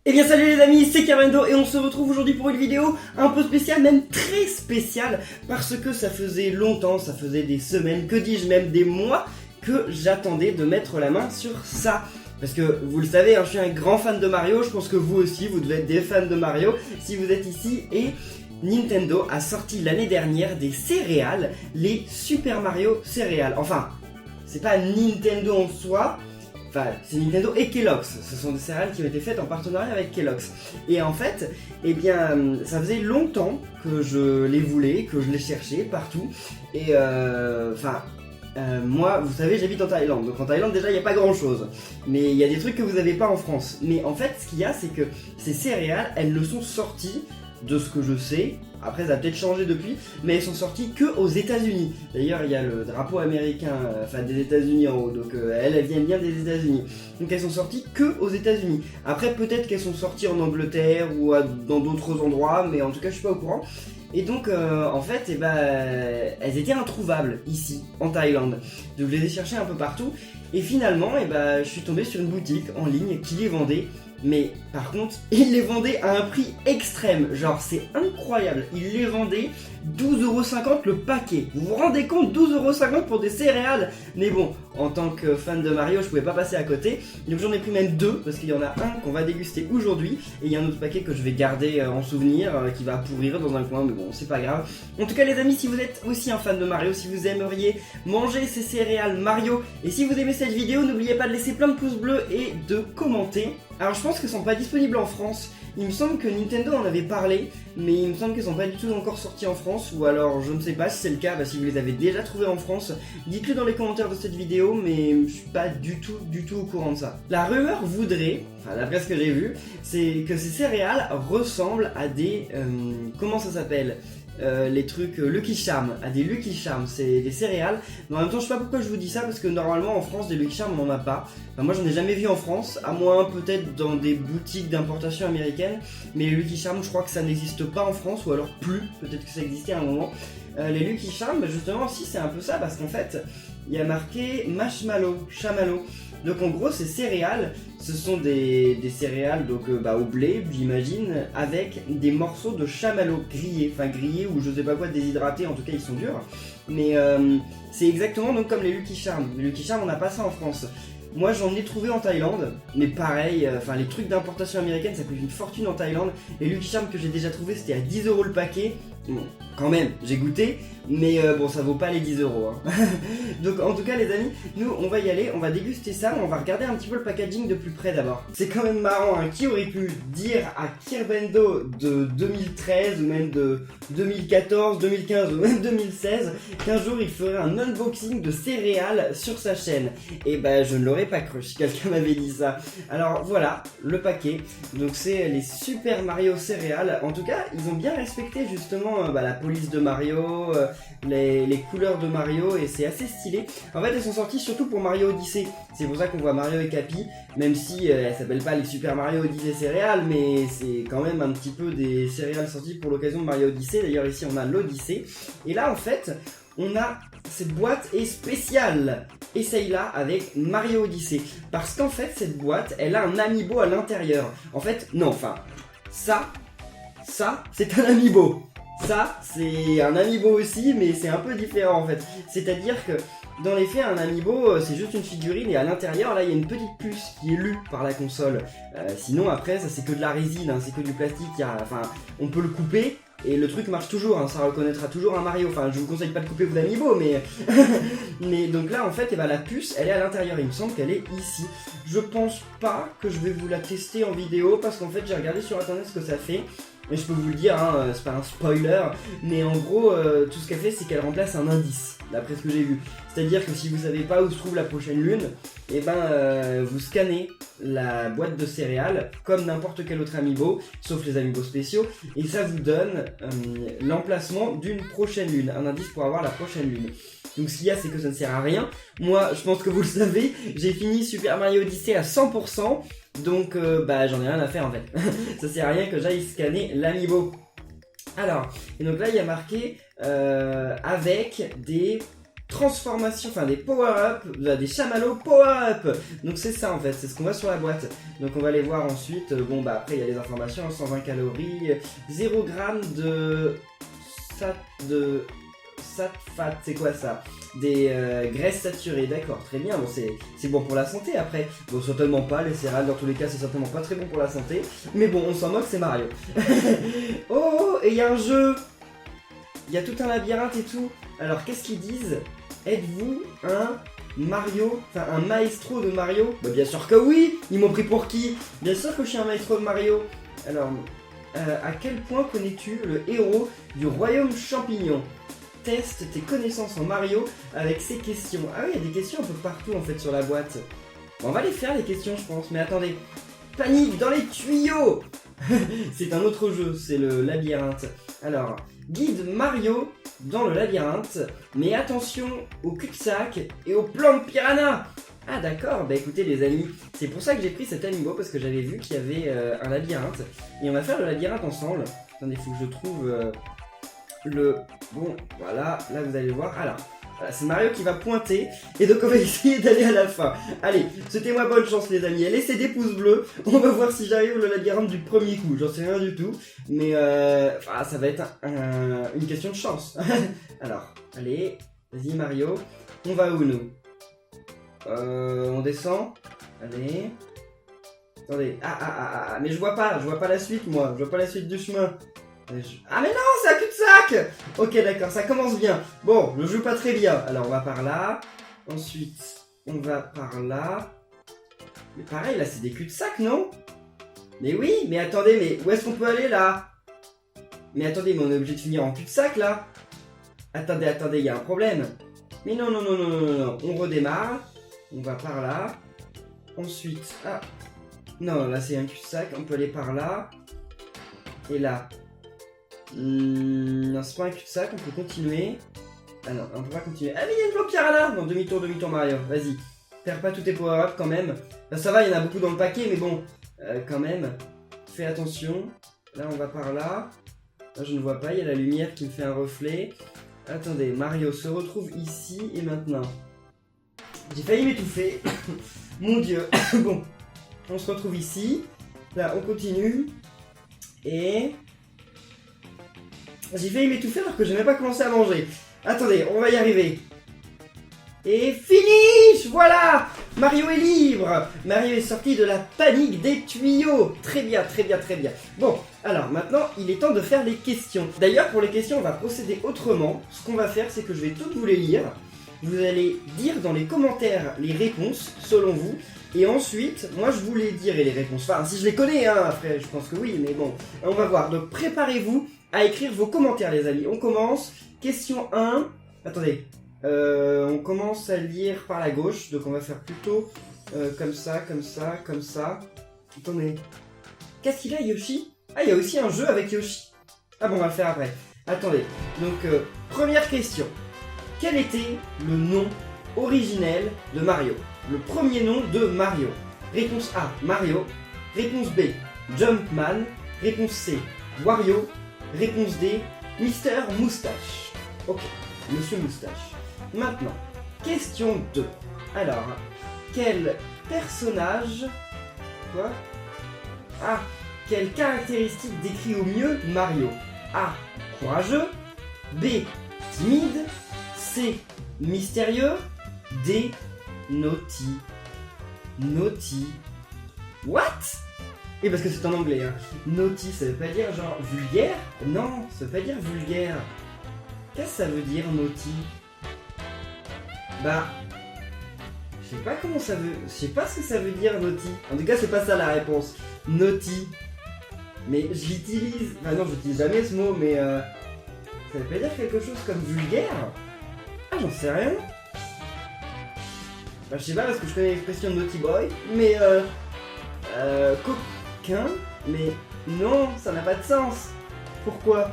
Eh bien salut les amis, c'est Carmendo et on se retrouve aujourd'hui pour une vidéo un peu spéciale, même très spéciale, parce que ça faisait longtemps, ça faisait des semaines, que dis-je même des mois, que j'attendais de mettre la main sur ça. Parce que vous le savez, hein, je suis un grand fan de Mario, je pense que vous aussi, vous devez être des fans de Mario si vous êtes ici, et Nintendo a sorti l'année dernière des céréales, les Super Mario céréales. Enfin, c'est pas Nintendo en soi, enfin, c'est Nintendo et Kellogg's. Ce sont des céréales qui ont été faites en partenariat avec Kellogg's. Et en fait, eh bien, ça faisait longtemps que je les voulais, que je les cherchais partout. Et moi, vous savez, j'habite en Thaïlande. Donc en Thaïlande, déjà, il n'y a pas grand chose. Mais il y a des trucs que vous n'avez pas en France. Mais en fait, ce qu'il y a, c'est que ces céréales, elles ne sont sorties, de ce que je sais, après ça a peut-être changé depuis, mais elles sont sorties que aux États-Unis. D'ailleurs, il y a le drapeau américain, enfin des États-Unis en haut, donc elles viennent bien des États-Unis. Donc elles sont sorties que aux États-Unis. Après, peut-être qu'elles sont sorties en Angleterre ou dans d'autres endroits, mais en tout cas, je suis pas au courant. Et donc, en fait, elles étaient introuvables ici, en Thaïlande. Donc, je les ai cherchées un peu partout. Et finalement, je suis tombé sur une boutique en ligne qui les vendait. Mais par contre, ils les vendaient à un prix extrême. Genre, c'est incroyable. Ils les vendaient 12,50€ le paquet. Vous vous rendez compte, 12,50€ pour des céréales? Mais bon, en tant que fan de Mario, je pouvais pas passer à côté. Donc j'en ai pris même deux, parce qu'il y en a un qu'on va déguster aujourd'hui. Et il y a un autre paquet que je vais garder en souvenir, qui va pourrir dans un coin, mais bon, c'est pas grave. En tout cas les amis, si vous êtes aussi un fan de Mario, si vous aimeriez manger ces céréales Mario, et si vous aimez cette vidéo, n'oubliez pas de laisser plein de pouces bleus et de commenter. Alors je pense qu'elles sont pas disponibles en France. Il me semble que Nintendo en avait parlé, mais il me semble qu'elles sont pas du tout encore sorties en France, ou alors je ne sais pas si c'est le cas, si vous les avez déjà trouvées en France, dites-le dans les commentaires de cette vidéo, mais je suis pas du tout au courant de ça. La rumeur voudrait, enfin d'après ce que j'ai vu, c'est que ces céréales ressemblent à des... comment ça s'appelle ? Les trucs Lucky Charms, à des Lucky Charms, c'est des céréales. Mais en même temps, je sais pas pourquoi je vous dis ça, parce que normalement en France, des Lucky Charms, on n'en a pas. Enfin, moi, j'en ai jamais vu en France, à moins peut-être dans des boutiques d'importation américaines. Mais les Lucky Charms, je crois que ça n'existe pas en France, ou alors plus. Peut-être que ça existait à un moment. Les Lucky Charms, justement, si c'est un peu ça, parce qu'en fait, il y a marqué marshmallow, chamallow. Donc en gros, ces céréales, ce sont des céréales donc au blé, j'imagine, avec des morceaux de chamallow grillés, enfin grillés ou je sais pas quoi, déshydratés, en tout cas ils sont durs. Mais c'est exactement donc comme les Lucky Charms. Les Lucky Charms, on n'a pas ça en France. Moi j'en ai trouvé en Thaïlande, mais pareil, les trucs d'importation américaine ça coûte une fortune en Thaïlande. Les Lucky Charms que j'ai déjà trouvé c'était à 10€ le paquet. Bon, quand même, j'ai goûté, mais bon, ça vaut pas les 10€. Hein. Donc, en tout cas, les amis, nous, on va y aller, on va déguster ça, on va regarder un petit peu le packaging de plus près d'abord. C'est quand même marrant, hein, qui aurait pu dire à Carmendo de 2013, ou même de 2014, 2015, ou même 2016, qu'un jour il ferait un unboxing de céréales sur sa chaîne. Et je ne l'aurais pas cru si quelqu'un m'avait dit ça. Alors, voilà, le paquet. Donc, c'est les Super Mario céréales. En tout cas, ils ont bien respecté justement la police de Mario, les couleurs de Mario, et c'est assez stylé. En fait, elles sont sorties surtout pour Mario Odyssey. C'est pour ça qu'on voit Mario et Cappy, même si elles s'appellent pas les Super Mario Odyssey céréales, mais c'est quand même un petit peu des céréales sorties pour l'occasion de Mario Odyssey. D'ailleurs, ici, on a l'Odyssey. Et là, en fait, on a cette boîte est spéciale. Essaye-la avec Mario Odyssey. Parce qu'en fait, cette boîte, elle a un amiibo à l'intérieur. En fait, non, ça, c'est un amiibo. Ça, c'est un amiibo aussi, mais c'est un peu différent en fait. C'est-à-dire que dans les faits, un amiibo, c'est juste une figurine et à l'intérieur, là, il y a une petite puce qui est lue par la console. Sinon, après, ça c'est que de la résine, hein, c'est que du plastique. On peut le couper et le truc marche toujours, hein, ça reconnaîtra toujours un Mario. Enfin, je vous conseille pas de couper vos amiibo, mais... mais donc là, en fait, la puce, elle est à l'intérieur. Il me semble qu'elle est ici. Je pense pas que je vais vous la tester en vidéo parce qu'en fait, j'ai regardé sur internet ce que ça fait. Et je peux vous le dire, hein, c'est pas un spoiler, mais en gros, tout ce qu'elle fait, c'est qu'elle remplace un indice, d'après ce que j'ai vu. C'est-à-dire que si vous savez pas où se trouve la prochaine lune, vous scannez la boîte de céréales, comme n'importe quel autre amiibo, sauf les amiibo spéciaux, et ça vous donne l'emplacement d'une prochaine lune, un indice pour avoir la prochaine lune. Donc ce qu'il y a, c'est que ça ne sert à rien. Moi, je pense que vous le savez, j'ai fini Super Mario Odyssey à 100%, donc j'en ai rien à faire en fait. Ça sert à rien que j'aille scanner l'amiibo. Alors, et donc là il y a marqué avec des transformations, enfin des power-up, des chamallows power-up. Donc c'est ça en fait, c'est ce qu'on voit sur la boîte. Donc on va les voir ensuite. Bon bah après il y a les informations, 120 calories, 0 g de fat, c'est quoi ça? Des graisses saturées, d'accord, très bien, bon c'est bon pour la santé après. Bon certainement pas, les céréales dans tous les cas c'est certainement pas très bon pour la santé. Mais bon on s'en moque, c'est Mario. Oh, et il y a un jeu. Il y a tout un labyrinthe et tout. Alors qu'est-ce qu'ils disent? Êtes-vous un Mario, enfin un maestro de Mario? Bah bien sûr que oui. Ils m'ont pris pour qui? Bien sûr que je suis un maestro de Mario. Alors, à quel point connais-tu le héros du royaume champignon? Teste tes connaissances en Mario avec ces questions. Ah oui, il y a des questions un peu partout en fait sur la boîte. Bon, on va les faire les questions je pense, mais attendez. Panique dans les tuyaux. C'est un autre jeu, c'est le labyrinthe. Alors, guide Mario dans le labyrinthe, mais attention au cul-de-sac et aux plantes piranha. Ah d'accord, bah écoutez les amis, c'est pour ça que j'ai pris cet amiibo, parce que j'avais vu qu'il y avait un labyrinthe, et on va faire le labyrinthe ensemble. Attendez, il faut que je trouve le... Bon, voilà, là vous allez voir, alors... Voilà, c'est Mario qui va pointer, et donc on va essayer d'aller à la fin. Allez, souhaitez-moi bonne chance les amis, laissez des pouces bleus, on va voir si j'arrive au labyrinthe du premier coup, j'en sais rien du tout, mais ça va être une question de chance. Alors, allez, vas-y Mario, on va où nous? On descend, allez, attendez, mais je vois pas la suite moi, je vois pas la suite du chemin. Ah mais non, c'est un cul-de-sac. Ok d'accord, ça commence bien. Bon, je joue pas très bien. Alors on va par là. Ensuite, on va par là. Mais pareil, là c'est des cul-de-sac, non? Mais oui, mais attendez, mais où est-ce qu'on peut aller là? Mais attendez, mais on est obligé de finir en cul-de-sac là? Attendez, il y a un problème. Mais non, on redémarre. On va par là. Ensuite, non, là c'est un cul-de-sac, on peut aller par là. Et là. Non, c'est pas un cul-de-sac, on peut continuer. Ah non, on peut pas continuer. Ah mais il y a une bloc piranha. Non, demi-tour Mario, vas-y. Perds pas tous tes power-up quand même. Là ça va, il y en a beaucoup dans le paquet, mais bon, quand même. Fais attention. Là on va par là. Là je ne vois pas, il y a la lumière qui me fait un reflet. Attendez, Mario se retrouve ici et maintenant. J'ai failli m'étouffer. Mon dieu. Bon, on se retrouve ici. Là on continue. Et... j'ai failli m'étouffer alors que je n'ai pas commencé à manger. Attendez, on va y arriver. Et finish. Voilà, Mario est libre. Mario est sorti de la panique des tuyaux. Très bien. Bon, alors maintenant, il est temps de faire les questions. D'ailleurs, pour les questions, on va procéder autrement. Ce qu'on va faire, c'est que je vais toutes vous les lire. Vous allez dire dans les commentaires les réponses, selon vous. Et ensuite, moi je vous les dirai les réponses. Enfin, si je les connais, hein, après, je pense que oui, mais bon. On va voir. Donc, préparez-vous à écrire vos commentaires, les amis. On commence. Question 1. Attendez. On commence à lire par la gauche. Donc, on va faire plutôt comme ça. Attendez. Qu'est-ce qu'il a, Yoshi? Ah, il y a aussi un jeu avec Yoshi. Ah bon, on va le faire après. Attendez. Donc, première question. Quel était le nom originel de Mario? Le premier nom de Mario. Réponse A, Mario. Réponse B, Jumpman. Réponse C, Wario. Réponse D, Mister Moustache. Ok, Monsieur Moustache. Maintenant, question 2. Alors, quel personnage... Quoi? Ah, quelle caractéristique décrit au mieux Mario? A, courageux. B, timide. C, mystérieux. D, naughty. What? Et parce que c'est en anglais, hein. Naughty, ça veut pas dire genre vulgaire? Non, ça veut pas dire vulgaire. Qu'est-ce que ça veut dire naughty? Bah, je sais pas comment ça veut... Je sais pas ce que ça veut dire naughty. En tout cas, c'est pas ça la réponse. Naughty. Mais je l'utilise... Enfin non, j'utilise jamais ce mot, mais ça veut pas dire quelque chose comme vulgaire? Ah, j'en sais rien. Bah, je sais pas parce que je connais l'expression naughty boy, mais coquin, mais non, ça n'a pas de sens. Pourquoi?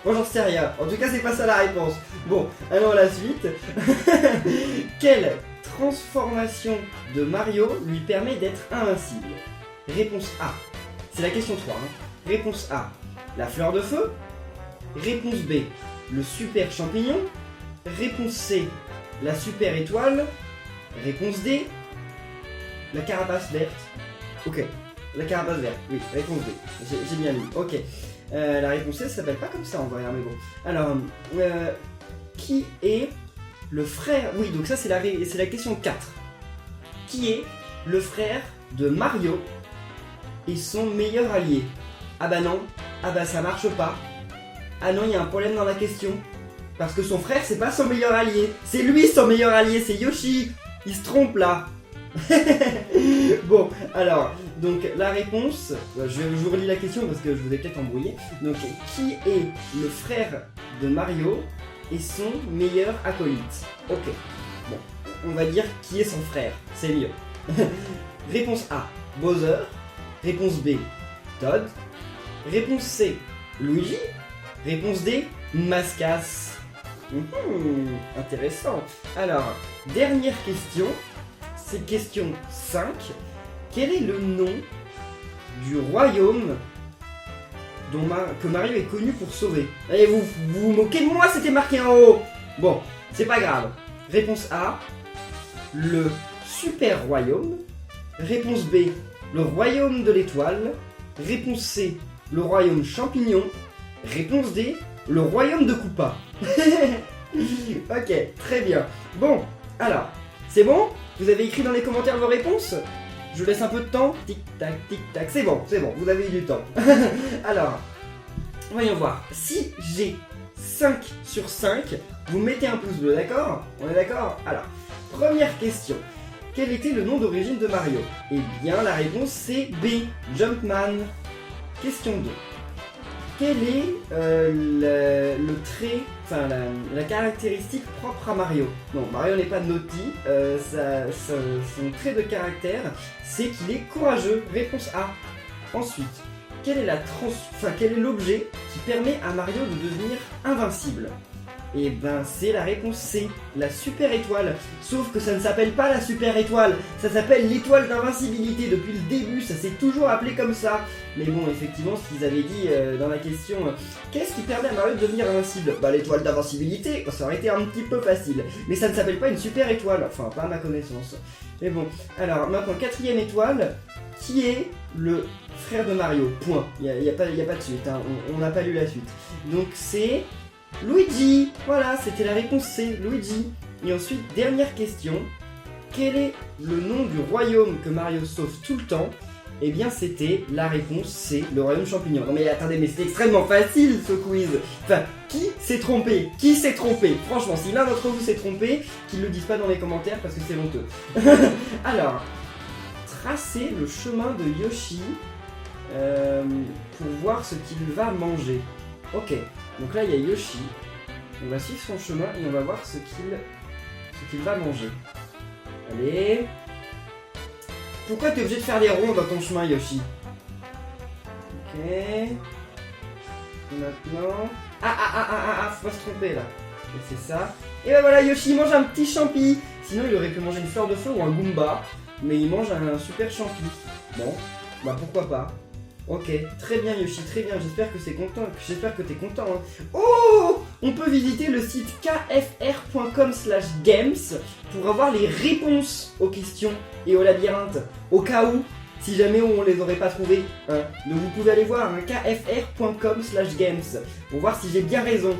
Bon, j'en sais rien. En tout cas, c'est pas ça la réponse. Bon, allons à la suite. Quelle transformation de Mario lui permet d'être invincible? Réponse A. C'est la question 3. Hein. Réponse A. La fleur de feu. Réponse B. Le super champignon. Réponse C. la super étoile? Réponse D. La carapace verte. Ok. La carapace verte. Oui, réponse D. J'ai bien lu. Ok. La réponse C, ça s'appelle pas comme ça en vrai, hein, mais bon. Alors, qui est le frère... Oui, donc ça c'est la question 4. Qui est le frère de Mario et son meilleur allié? Ah bah non. Ah bah ça marche pas. Ah non, il y a un problème dans la question. Parce que son frère, c'est pas son meilleur allié. C'est lui son meilleur allié, c'est Yoshi. Il se trompe là. Bon, alors, donc la réponse, je vous relis la question parce que je vous ai peut-être embrouillé. Donc, qui est le frère de Mario et son meilleur acolyte? Ok, bon, on va dire qui est son frère, c'est mieux. Réponse A, Bowser. Réponse B, Todd. Réponse C, Luigi. Réponse D, Mascas. Intéressant. Alors, dernière question. C'est question 5. Quel est le nom du royaume que Mario est connu pour sauver? Allez, vous vous moquez de moi, c'était marqué en haut. Bon, c'est pas grave. Réponse A, le Super Royaume. Réponse B, le Royaume de l'Étoile. Réponse C, le Royaume Champignon. Réponse D, le Royaume de Koopa. Ok, très bien. Bon, alors, c'est bon? Vous avez écrit dans les commentaires vos réponses? Je vous laisse un peu de temps. Tic-tac, tic-tac. C'est bon, vous avez eu du temps. Alors, voyons voir. Si j'ai 5 sur 5, vous mettez un pouce bleu, d'accord? On est d'accord? Alors, première question. Quel était le nom d'origine de Mario? Eh bien, la réponse c'est B, Jumpman. Question 2. Quel est le trait, enfin la caractéristique propre à Mario? Non, Mario n'est pas naughty, son trait de caractère, c'est qu'il est courageux. Réponse A. Ensuite, quel est l'objet qui permet à Mario de devenir invincible? Et ben c'est la réponse C, la super étoile. Sauf que ça ne s'appelle pas la super étoile, ça s'appelle l'étoile d'invincibilité. Depuis le début, ça s'est toujours appelé comme ça. Mais bon, effectivement, ce qu'ils avaient dit dans la question, qu'est-ce qui permet à Mario de devenir invincible? Bah l'étoile d'invincibilité, ça aurait été un petit peu facile. Mais ça ne s'appelle pas une super étoile, enfin pas à ma connaissance. Mais bon, alors maintenant, quatrième étoile, qui est le frère de Mario? Point, il n'y a pas de suite, hein. On n'a pas lu la suite. Donc c'est... Luigi. Voilà, c'était la réponse C, Luigi. Et ensuite, dernière question. Quel est le nom du royaume que Mario sauve tout le temps? Eh bien, c'était la réponse C, le royaume champignon. Non mais attendez, mais c'est extrêmement facile ce quiz. Enfin, qui s'est trompé? Qui s'est trompé? Franchement, si l'un d'entre vous s'est trompé, qu'il ne le dise pas dans les commentaires parce que c'est honteux. Alors, tracez le chemin de Yoshi pour voir ce qu'il va manger. Ok. Donc là, il y a Yoshi. On va suivre son chemin et on va voir ce qu'il va manger. Allez. Pourquoi tu es obligé de faire des ronds dans ton chemin, Yoshi? Ok. Et maintenant... faut pas se tromper là. Et c'est ça. Et ben voilà, Yoshi mange un petit champi. Sinon, il aurait pu manger une fleur de feu ou un Goomba. Mais il mange un super champi. Bon, bah pourquoi pas. Ok, très bien Yoshi, très bien, j'espère que t'es content. Hein. Oh, on peut visiter le site kfr.com/games pour avoir les réponses aux questions et aux labyrinthes. Au cas où, si jamais on les aurait pas trouvés, hein. Donc vous pouvez aller voir hein, kfr.com/games pour voir si j'ai bien raison,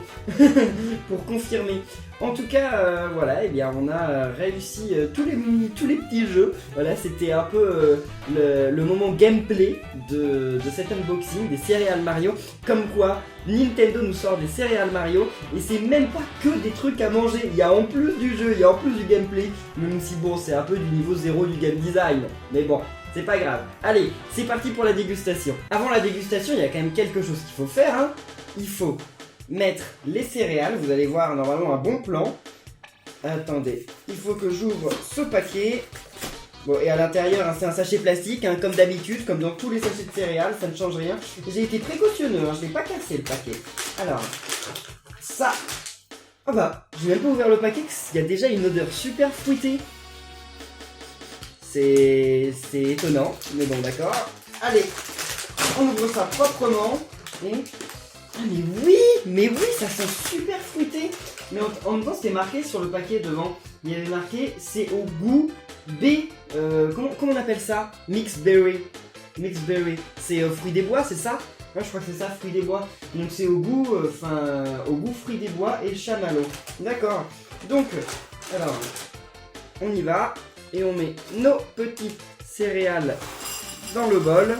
pour confirmer. En tout cas, voilà, eh bien, on a réussi tous les petits jeux. Voilà, c'était un peu le moment gameplay de cet unboxing des céréales Mario. Comme quoi, Nintendo nous sort des céréales Mario et c'est même pas que des trucs à manger. Il y a en plus du jeu, il y a en plus du gameplay. Même si bon, c'est un peu du niveau 0 du game design. Mais bon, c'est pas grave. Allez, c'est parti pour la dégustation. Avant la dégustation, il y a quand même quelque chose qu'il faut faire. Hein. Il faut mettre les céréales, vous allez voir normalement un bon plan. Attendez, il faut que j'ouvre ce paquet. Bon, et à l'intérieur, hein, c'est un sachet plastique, hein, comme d'habitude, comme dans tous les sachets de céréales, ça ne change rien. J'ai été précautionneux, hein, je n'ai pas cassé le paquet. Alors, ça... Ah bah, j'ai même pas ouvert le paquet, il y a déjà une odeur super fruitée. C'est étonnant, mais bon, d'accord. Allez, on ouvre ça proprement. Et... Ah mais oui, ça sent super fruité. Mais en même temps, ce qui est marqué sur le paquet devant, il y avait marqué c'est au goût B. Comment on appelle ça? Mixed berry. Mixed berry. C'est fruits des bois, c'est ça? Ouais, je crois que c'est ça, fruits des bois. Donc c'est au goût, au goût fruits des bois et chamallow. D'accord. Donc, alors, on y va et on met nos petites céréales dans le bol.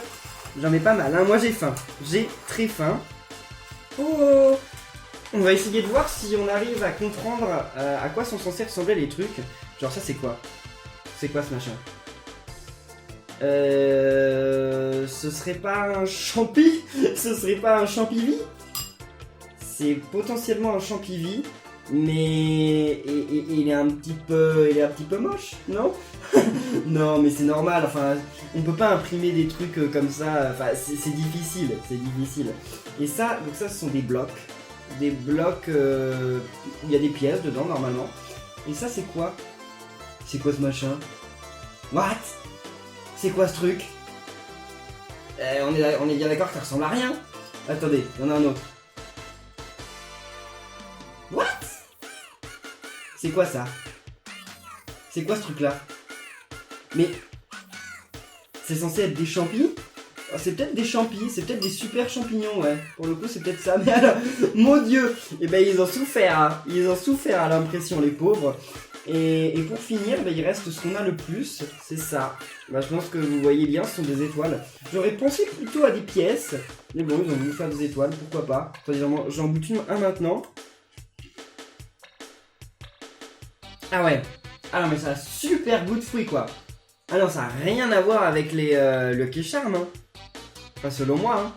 J'en mets pas mal, hein. Moi j'ai faim. J'ai très faim. Oh! On va essayer de voir si on arrive à comprendre à quoi sont censés ressembler les trucs. Genre ça c'est quoi? C'est quoi ce machin? Ce serait pas un champi? Ce serait pas un champivi? C'est potentiellement un champivi, mais il est un petit peu moche, non? Non, mais c'est normal. Enfin, on peut pas imprimer des trucs comme ça. Enfin, c'est difficile, c'est difficile. Et ça, donc ça, ce sont des blocs où il y a des pièces dedans normalement. Et ça, c'est quoi? C'est quoi ce machin? What? C'est quoi ce truc? On est bien d'accord que ça ressemble à rien. Attendez, il y en a un autre. What? C'est quoi ça? C'est quoi ce truc là? Mais c'est censé être des champis? Oh, c'est peut-être des champis, c'est peut-être des super champignons, ouais. Pour le coup, c'est peut-être ça. Mais alors, mon Dieu! Et ben ils ont souffert, hein. Ils ont souffert à l'impression, les pauvres. Et pour finir, ben, il reste ce qu'on a le plus, c'est ça. Ben, je pense que vous voyez bien, ce sont des étoiles. J'aurais pensé plutôt à des pièces, mais bon, ils ont voulu faire des étoiles, pourquoi pas. J'en bute un maintenant. Ah ouais. Ah non, mais ça a super goût de fruits, quoi. Ah non, ça a rien à voir avec le Lucky Charm, hein. Enfin, selon moi, hein.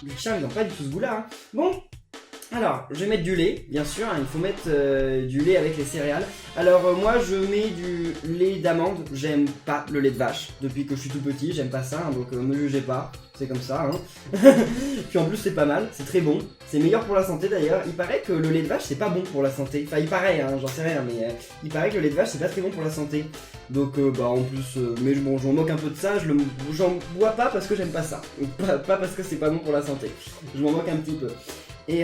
Les Lucky Charm, ils n'ont pas du tout ce goût-là, hein. Bon. Alors, je vais mettre du lait, bien sûr, hein, il faut mettre du lait avec les céréales. Alors moi je mets du lait d'amande, j'aime pas le lait de vache, depuis que je suis tout petit, j'aime pas ça, hein, donc me jugez pas, c'est comme ça. Hein. Puis en plus c'est pas mal, c'est très bon, c'est meilleur pour la santé d'ailleurs. Il paraît que le lait de vache c'est pas bon pour la santé, enfin il paraît, hein, j'en sais rien, mais il paraît que le lait de vache c'est pas très bon pour la santé. Donc bah en plus, mais bon je m'en moque un peu de ça, j'en bois pas parce que j'aime pas ça, pas parce que c'est pas bon pour la santé, je m'en moque un petit peu. Et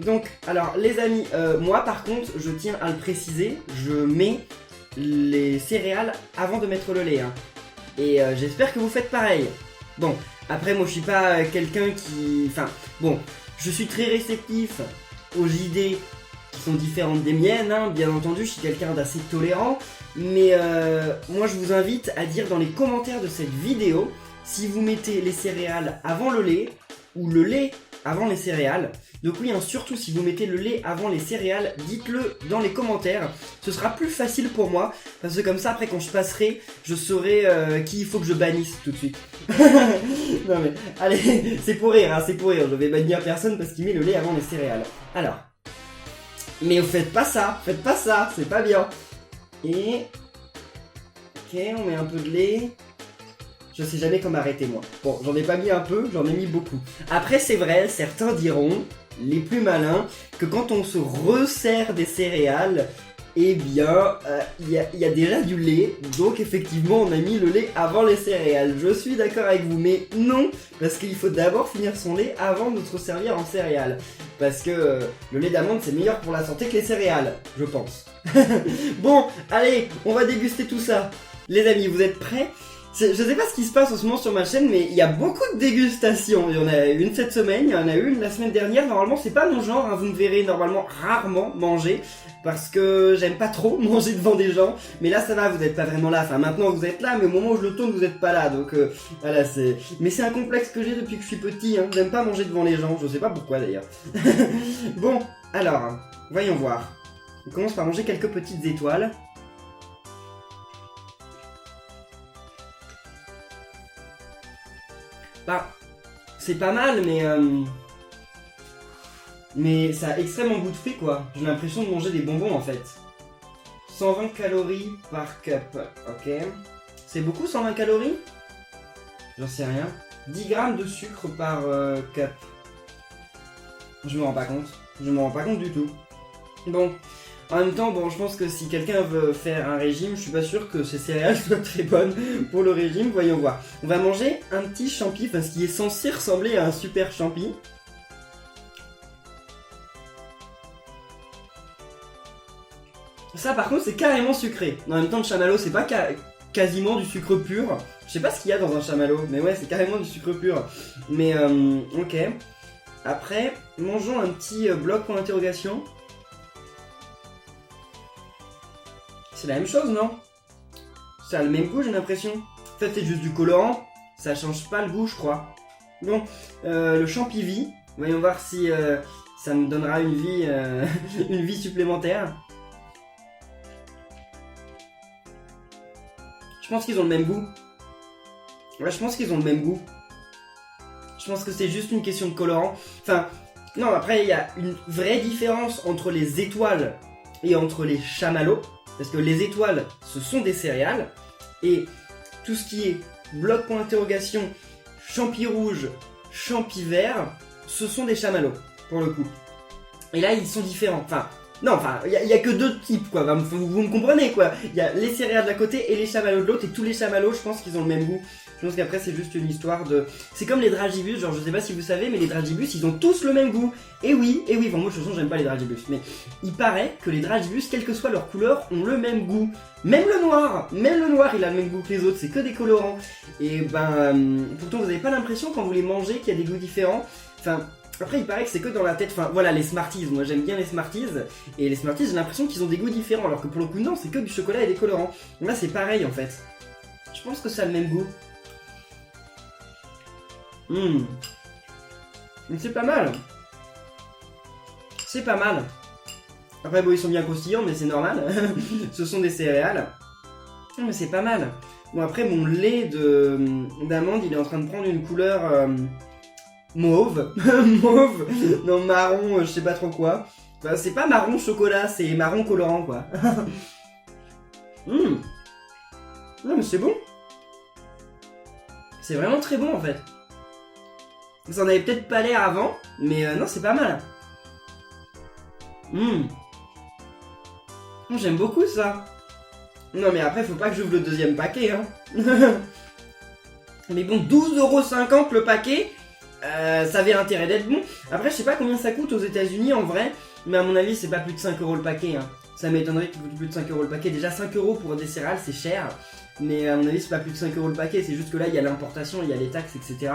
donc, alors les amis, moi par contre, je tiens à le préciser, je mets les céréales avant de mettre le lait. Hein. Et j'espère que vous faites pareil. Bon, après moi je suis pas quelqu'un qui... Enfin, bon, je suis très réceptif aux idées qui sont différentes des miennes, hein, bien entendu, je suis quelqu'un d'assez tolérant. Mais moi je vous invite à dire dans les commentaires de cette vidéo si vous mettez les céréales avant le lait ou le lait avant les céréales. Donc oui, hein, surtout si vous mettez le lait avant les céréales, dites-le dans les commentaires. Ce sera plus facile pour moi, parce que comme ça, après quand je passerai, je saurai qui il faut que je bannisse tout de suite. Non mais, allez, c'est pour rire, hein, c'est pour rire. Je vais bannir personne parce qu'il met le lait avant les céréales. Alors, mais faites pas ça, c'est pas bien. Et... Ok, on met un peu de lait... Je sais jamais comment arrêter moi. Bon, j'en ai pas mis un peu, j'en ai mis beaucoup. Après, c'est vrai, certains diront, les plus malins, que quand on se resserre des céréales, eh bien, il y a déjà du lait. Donc, effectivement, on a mis le lait avant les céréales. Je suis d'accord avec vous, mais non, parce qu'il faut d'abord finir son lait avant de se servir en céréales. Parce que le lait d'amande, c'est meilleur pour la santé que les céréales, je pense. Bon, allez, on va déguster tout ça. Les amis, vous êtes prêts ? Je sais pas ce qui se passe en ce moment sur ma chaîne, mais il y a beaucoup de dégustations. Il y en a une cette semaine, il y en a une la semaine dernière. Normalement, c'est pas mon genre, hein. Vous me verrez normalement rarement manger, parce que j'aime pas trop manger devant des gens. Mais là, ça va, vous êtes pas vraiment là. Enfin, maintenant vous êtes là, mais au moment où je le tourne, vous êtes pas là. Donc voilà, c'est... Mais c'est un complexe que j'ai depuis que je suis petit, hein. J'aime pas manger devant les gens, je sais pas pourquoi d'ailleurs. Bon, alors, voyons voir. On commence par manger quelques petites étoiles. Bah, c'est pas mal, mais ça a extrêmement goût de fruits, quoi. J'ai l'impression de manger des bonbons, en fait. 120 calories par cup, ok. C'est beaucoup, 120 calories? J'en sais rien. 10 grammes de sucre par cup. Je me rends pas compte. Je me rends pas compte du tout. Bon. En même temps, bon, je pense que si quelqu'un veut faire un régime, je suis pas sûr que ces céréales soient très bonnes pour le régime. Voyons voir. On va manger un petit champi, enfin, ce qui est censé ressembler à un super champi. Ça par contre c'est carrément sucré. En même temps le chamallow c'est pas quasiment du sucre pur. Je sais pas ce qu'il y a dans un chamallow, mais ouais c'est carrément du sucre pur. Mais ok. Après, mangeons un petit bloc point d'interrogation. C'est la même chose, non? Ça a le même goût, j'ai l'impression. En fait, c'est juste du colorant. Ça change pas le goût, je crois. Bon, le champivi. Voyons voir si ça me donnera une vie, une vie supplémentaire. Je pense qu'ils ont le même goût. Ouais, je pense qu'ils ont le même goût. Je pense que c'est juste une question de colorant. Enfin, non, après, il y a une vraie différence entre les étoiles et entre les chamallows. Parce que les étoiles, ce sont des céréales. Et tout ce qui est bloc point d'interrogation, champi rouge, champi vert, ce sont des chamallows, pour le coup. Et là, ils sont différents. Enfin, non, enfin, il y a que deux types, quoi. Enfin, vous me comprenez, quoi. Il y a les céréales d'un côté et les chamallows de l'autre. Et tous les chamallows, je pense qu'ils ont le même goût. Je pense qu'après, c'est juste une histoire de... C'est comme les dragibus, genre, je sais pas si vous savez, mais les dragibus, ils ont tous le même goût. Et oui, bon, moi, de toute façon, j'aime pas les dragibus. Mais il paraît que les dragibus, quelle que soit leur couleur, ont le même goût. Même le noir, il a le même goût que les autres, c'est que des colorants. Et pourtant, vous avez pas l'impression, quand vous les mangez, qu'il y a des goûts différents. Enfin... Après, il paraît que c'est que dans la tête, enfin voilà, les Smarties, moi j'aime bien les Smarties, et les Smarties, j'ai l'impression qu'ils ont des goûts différents, alors que pour le coup, non, c'est que du chocolat et des colorants. Donc là, c'est pareil en fait. Je pense que ça a le même goût. C'est pas mal. C'est pas mal. Après, bon, ils sont bien croustillants, mais c'est normal. Ce sont des céréales. Mais c'est pas mal. Bon, après, mon lait d'amande, il est en train de prendre une couleur... mauve, mauve, non marron, je sais pas trop quoi. Enfin, c'est pas marron chocolat, c'est marron colorant quoi. Non mais c'est bon. C'est vraiment très bon en fait. Ça en avait peut-être pas l'air avant, mais non c'est pas mal. J'aime beaucoup ça. Non mais après faut pas que j'ouvre le deuxième paquet hein. Mais bon 12,50€ le paquet. Ça avait intérêt d'être bon. Après, je sais pas combien ça coûte aux États-Unis en vrai, mais à mon avis, c'est pas plus de 5€ le paquet. Hein. Ça m'étonnerait qu'il coûte plus de 5€ le paquet. Déjà, 5€ pour des céréales, c'est cher, mais à mon avis, c'est pas plus de 5€ le paquet. C'est juste que là, il y a l'importation, il y a les taxes, etc.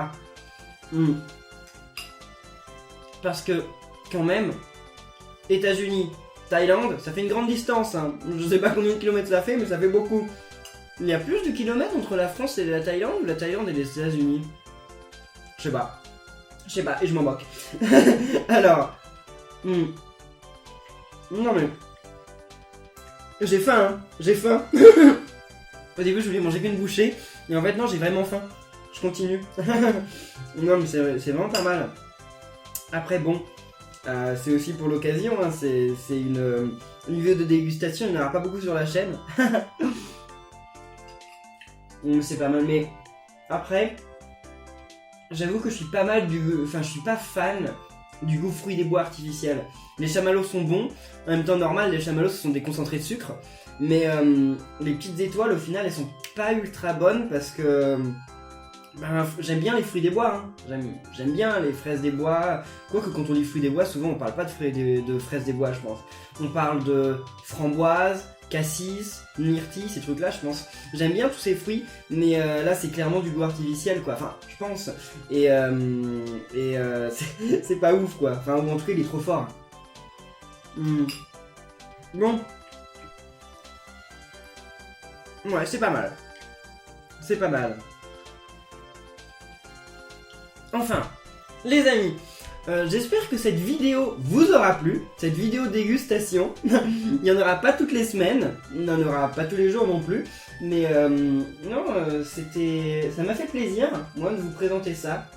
Parce que, quand même, États-Unis, Thaïlande, ça fait une grande distance. Hein. Je sais pas combien de kilomètres ça fait, mais ça fait beaucoup. Il y a plus de kilomètres entre la France et la Thaïlande ou la Thaïlande et les États-Unis? Je sais pas. Et je m'en moque. Alors. Non mais. J'ai faim, hein. J'ai faim. Au début, je voulais manger qu'une bouchée. Et en fait, non, j'ai vraiment faim. Je continue. Non, mais c'est vraiment pas mal. Après, bon. C'est aussi pour l'occasion. Hein. C'est une vidéo de dégustation. Il n'y en aura pas beaucoup sur la chaîne. C'est pas mal. Mais après. J'avoue que je suis pas mal je suis pas fan du goût fruit des bois artificiels. Les chamallows sont bons, en même temps normal, les chamallows ce sont des concentrés de sucre. Mais les petites étoiles au final elles sont pas ultra bonnes parce que j'aime bien les fruits des bois. Hein. J'aime bien les fraises des bois. Quoique quand on dit fruits des bois, souvent on parle pas de fraises des bois je pense. On parle de framboises, cassis, myrtille, ces trucs là je pense. J'aime bien tous ces fruits, mais là c'est clairement du goût artificiel quoi, enfin je pense. Et c'est pas ouf quoi, enfin ou en tout cas il est trop fort. Bon. Ouais c'est pas mal. C'est pas mal. Enfin, les amis. J'espère que cette vidéo vous aura plu, cette vidéo dégustation. Il n'y en aura pas toutes les semaines, il n'y en aura pas tous les jours non plus, mais non, ça m'a fait plaisir, moi, de vous présenter ça.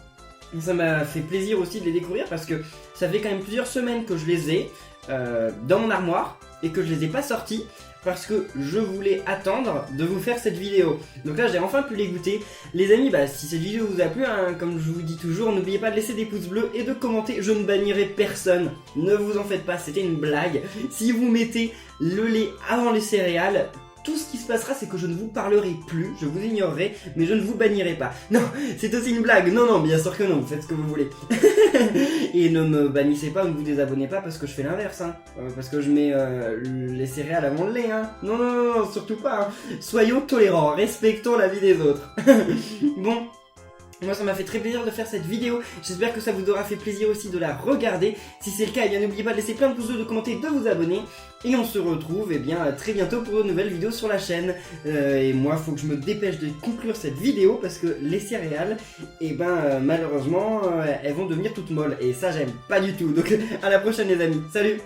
Ça m'a fait plaisir aussi de les découvrir parce que ça fait quand même plusieurs semaines que je les ai dans mon armoire et que je les ai pas sortis. Parce que je voulais attendre de vous faire cette vidéo. Donc là j'ai enfin pu les goûter. Les amis, si cette vidéo vous a plu, hein, comme je vous dis toujours, n'oubliez pas de laisser des pouces bleus et de commenter. Je ne bannirai personne, ne vous en faites pas, c'était une blague. Si vous mettez le lait avant les céréales, tout ce qui se passera, c'est que je ne vous parlerai plus, je vous ignorerai, mais je ne vous bannirai pas. Non, c'est aussi une blague. Non, bien sûr que non, vous faites ce que vous voulez. Et ne me bannissez pas ou ne vous désabonnez pas parce que je fais l'inverse, hein. Parce que je mets les céréales avant le lait, hein. Non, surtout pas, hein. Soyons tolérants, respectons la vie des autres. Bon. Moi ça m'a fait très plaisir de faire cette vidéo, j'espère que ça vous aura fait plaisir aussi de la regarder. Si c'est le cas, eh bien n'oubliez pas de laisser plein de pouces bleus, de commenter, de vous abonner. Et on se retrouve très bientôt pour de nouvelles vidéos sur la chaîne. Et moi faut que je me dépêche de conclure cette vidéo parce que les céréales, malheureusement, elles vont devenir toutes molles. Et ça j'aime pas du tout, donc à la prochaine les amis, salut.